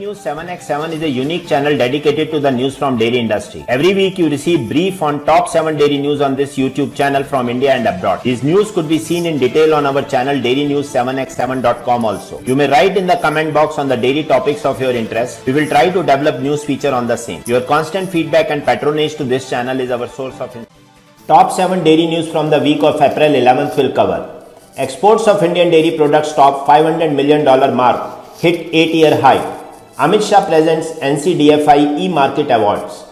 News 7x7 is a unique channel dedicated to the news from dairy industry. Every week you receive brief on top 7 dairy news on this YouTube channel from India and abroad. These news could be seen in detail on our channel dairynews7x7.com also. You may write in the comment box on the dairy topics of your interest. We will try to develop news feature on the same. Your constant feedback and patronage to this channel is our source of Top 7 dairy news from the week of April 11th will cover. Exports of Indian dairy products top $500 million mark, hit 8-year high. Amit Shah presents NCDFI e-market awards.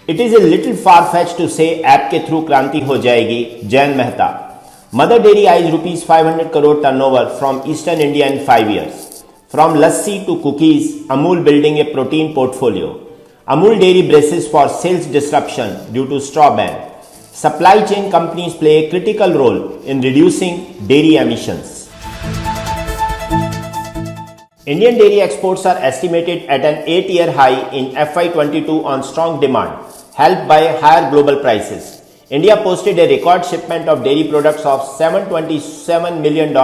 It is a little far-fetched to say app ke through Kranti ho jayegi, Jain Mehta. Mother Dairy eyes rupees 500 crore turnover from Eastern India in 5 years. From lassi to cookies, Amul building a protein portfolio. Amul Dairy braces for sales disruption due to straw ban. Supply chain companies play a critical role in reducing dairy emissions. Indian dairy exports are estimated at an 8-year high in FY22 on strong demand, helped by higher global prices. India posted a record shipment of dairy products of $727 million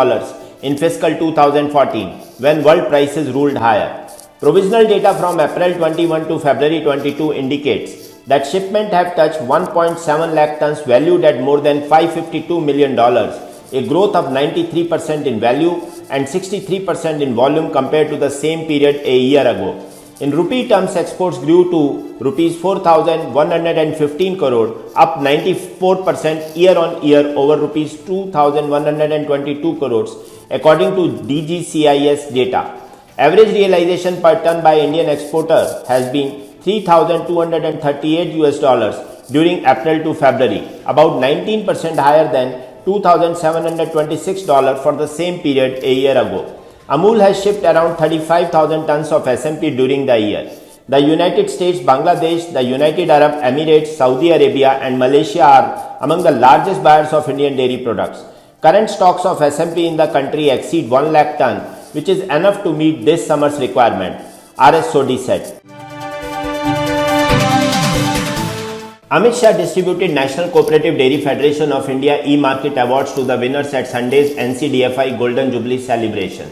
in fiscal 2014, when world prices ruled higher. Provisional data from April 21 to February 22 indicates that shipment have touched 1.7 lakh tons valued at more than $552 million, a growth of 93% in value and 63% in volume compared to the same period a year ago. In rupee terms, exports grew to rupees 4,115 crore, up 94% year-on-year over rupees 2,122 crores, according to DGCIS data. Average realization per ton by Indian exporter has been $3,238 during April to February, about 19% higher than $2,726 for the same period a year ago. Amul has shipped around 35,000 tons of SMP during the year. The United States, Bangladesh, the United Arab Emirates, Saudi Arabia and Malaysia are among the largest buyers of Indian dairy products. Current stocks of SMP in the country exceed 1 lakh ton, which is enough to meet this summer's requirement, RSOD said. Amit Shah distributed National Cooperative Dairy Federation of India e-market awards to the winners at Sunday's NCDFI Golden Jubilee celebration.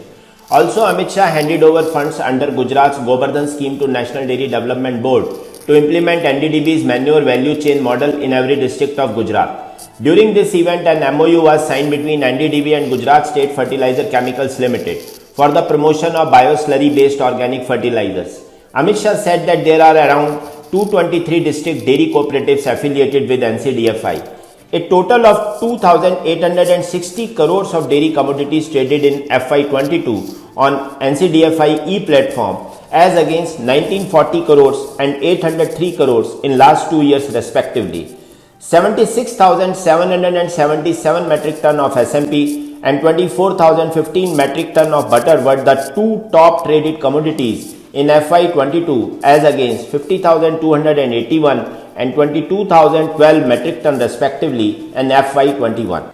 Also, Amit Shah handed over funds under Gujarat's Govardhan scheme to National Dairy Development Board to implement NDDB's manure value chain model in every district of Gujarat. During this event, an MOU was signed between NDDB and Gujarat State Fertilizer Chemicals Limited for the promotion of bio-slurry-based organic fertilizers. Amit Shah said that there are around 223 district dairy cooperatives affiliated with NCDFI. A total of 2,860 crores of dairy commodities traded in FY22 on NCDFI e-platform as against 1940 crores and 803 crores in last 2 years respectively. 76,777 metric ton of SMP and 24,015 metric ton of butter were the two top traded commodities in FY22 as against 50,281 and 22,012 metric ton respectively in FY21.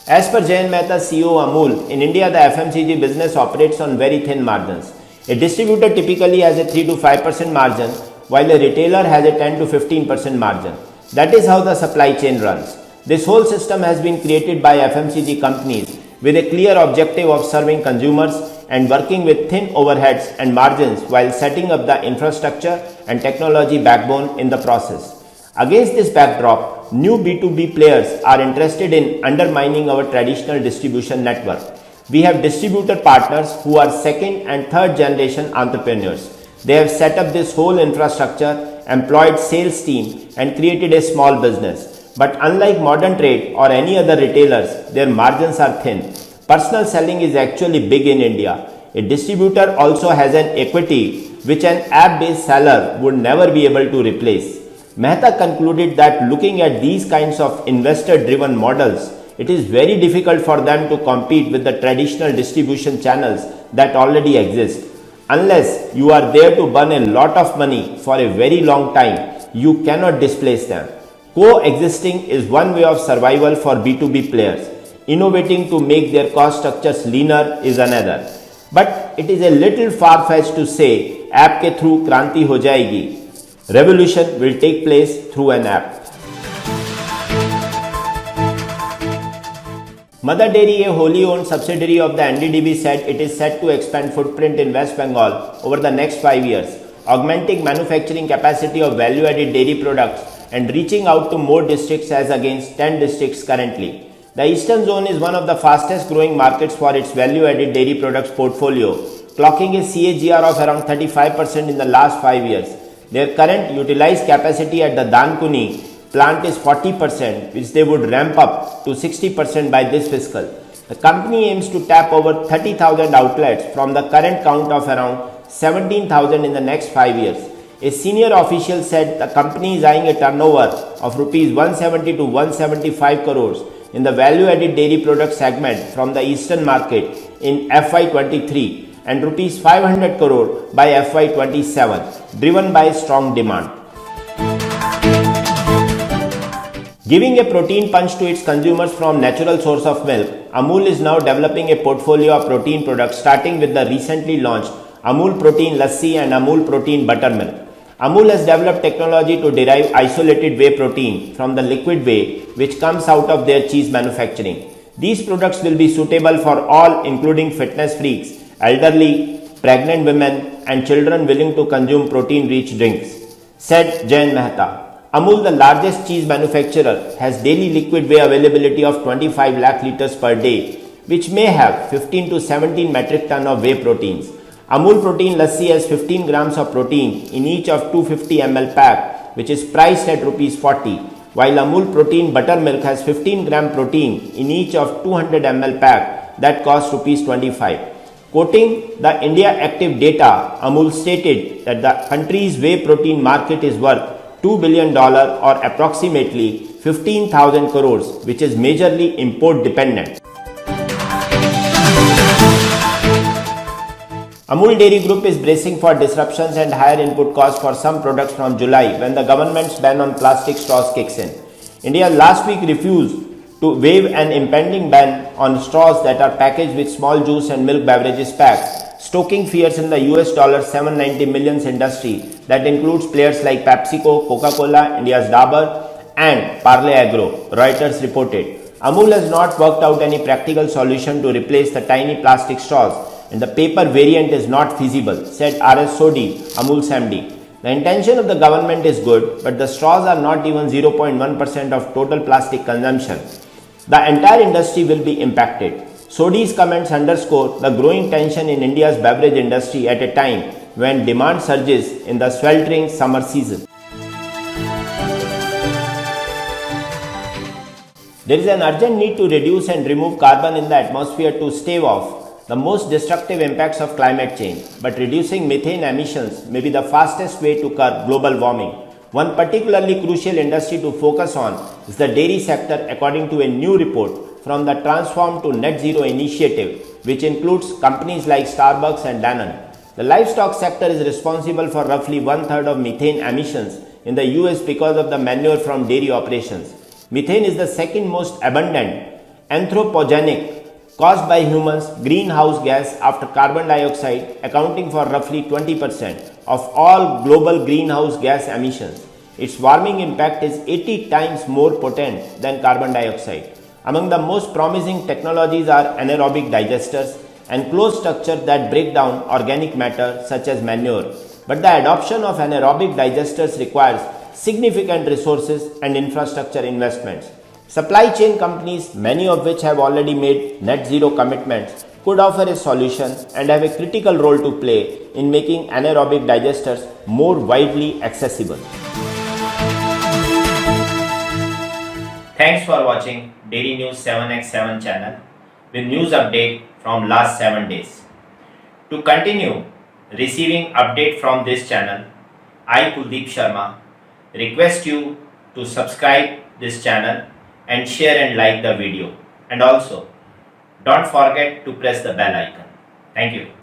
As per Jain Mehta, CEO Amul, in India the FMCG business operates on very thin margins. A distributor typically has a 3 to 5% margin, while a retailer has a 10 to 15% margin. That is how the supply chain runs. This whole system has been created by FMCG companies with a clear objective of serving consumers and working with thin overheads and margins while setting up the infrastructure and technology backbone in the process. Against this backdrop, new B2B players are interested in undermining our traditional distribution network. We have distributor partners who are second and third generation entrepreneurs. They have set up this whole infrastructure, employed sales team and created a small business. But unlike modern trade or any other retailers, their margins are thin. Personal selling is actually big in India. A distributor also has an equity which an app-based seller would never be able to replace. Mehta concluded that looking at these kinds of investor-driven models, it is very difficult for them to compete with the traditional distribution channels that already exist. Unless you are there to burn a lot of money for a very long time, you cannot displace them. Coexisting is one way of survival for B2B players. Innovating to make their cost structures leaner is another. But it is a little far-fetched to say app ke through Kranti ho jayegi. Revolution will take place through an app. Mother Dairy, a wholly owned subsidiary of the NDDB, said it is set to expand footprint in West Bengal over the next 5 years, augmenting manufacturing capacity of value-added dairy products and reaching out to more districts as against 10 districts currently. The Eastern Zone is one of the fastest growing markets for its value-added dairy products portfolio, clocking a CAGR of around 35% in the last 5 years. Their current utilized capacity at the Dankuni plant is 40%, which they would ramp up to 60% by this fiscal. The company aims to tap over 30,000 outlets from the current count of around 17,000 in the next 5 years. A senior official said the company is eyeing a turnover of rupees 170 to 175 crores in the value-added dairy product segment from the eastern market in FY23 and rupees 500 crore by FY27, driven by strong demand. Giving a protein punch to its consumers from natural source of milk, Amul is now developing a portfolio of protein products starting with the recently launched Amul Protein Lassi and Amul Protein Buttermilk. Amul has developed technology to derive isolated whey protein from the liquid whey which comes out of their cheese manufacturing. These products will be suitable for all, including fitness freaks, elderly, pregnant women and children willing to consume protein-rich drinks, said Jain Mehta. Amul, the largest cheese manufacturer, has daily liquid whey availability of 25 lakh liters per day, which may have 15 to 17 metric ton of whey proteins. Amul Protein Lassi has 15 grams of protein in each of 250 ml pack, which is priced at Rs 40, while Amul Protein Buttermilk has 15 gram protein in each of 200 ml pack that costs Rs 25. Quoting the India Active data, Amul stated that the country's whey protein market is worth $2 billion or approximately 15,000 crores, which is majorly import dependent. Amul Dairy Group is bracing for disruptions and higher input costs for some products from July when the government's ban on plastic straws kicks in. India last week refused to waive an impending ban on straws that are packaged with small juice and milk beverages packs, stoking fears in the US $790 million industry that includes players like PepsiCo, Coca-Cola, India's Dabur and Parle Agro, Reuters reported. Amul has not worked out any practical solution to replace the tiny plastic straws and the paper variant is not feasible, said RS Sodhi, Amul's MD. The intention of the government is good, but the straws are not even 0.1% of total plastic consumption. The entire industry will be impacted. Sodhi's comments underscore the growing tension in India's beverage industry at a time when demand surges in the sweltering summer season. There is an urgent need to reduce and remove carbon in the atmosphere to stave off the most destructive impacts of climate change, but reducing methane emissions may be the fastest way to curb global warming. One particularly crucial industry to focus on is the dairy sector, according to a new report from the Transform to Net Zero initiative, which includes companies like Starbucks and Danone. The livestock sector is responsible for roughly one-third of methane emissions in the US because of the manure from dairy operations. Methane is the second most abundant anthropogenic caused by humans greenhouse gas after carbon dioxide, accounting for roughly 20% of all global greenhouse gas emissions. Its warming impact is 80 times more potent than carbon dioxide. Among the most promising technologies are anaerobic digesters and closed structures that break down organic matter such as manure. But the adoption of anaerobic digesters requires significant resources and infrastructure investments. Supply chain companies, many of which have already made net zero commitments, could offer a solution and have a critical role to play in making anaerobic digesters more widely accessible. Thanks for watching Dairy News 7x7 channel with news update from last 7 days. To continue receiving update from this channel, I Kuldeep Sharma request you to subscribe this channel and share and like the video, and also don't forget to press the bell icon. Thank you.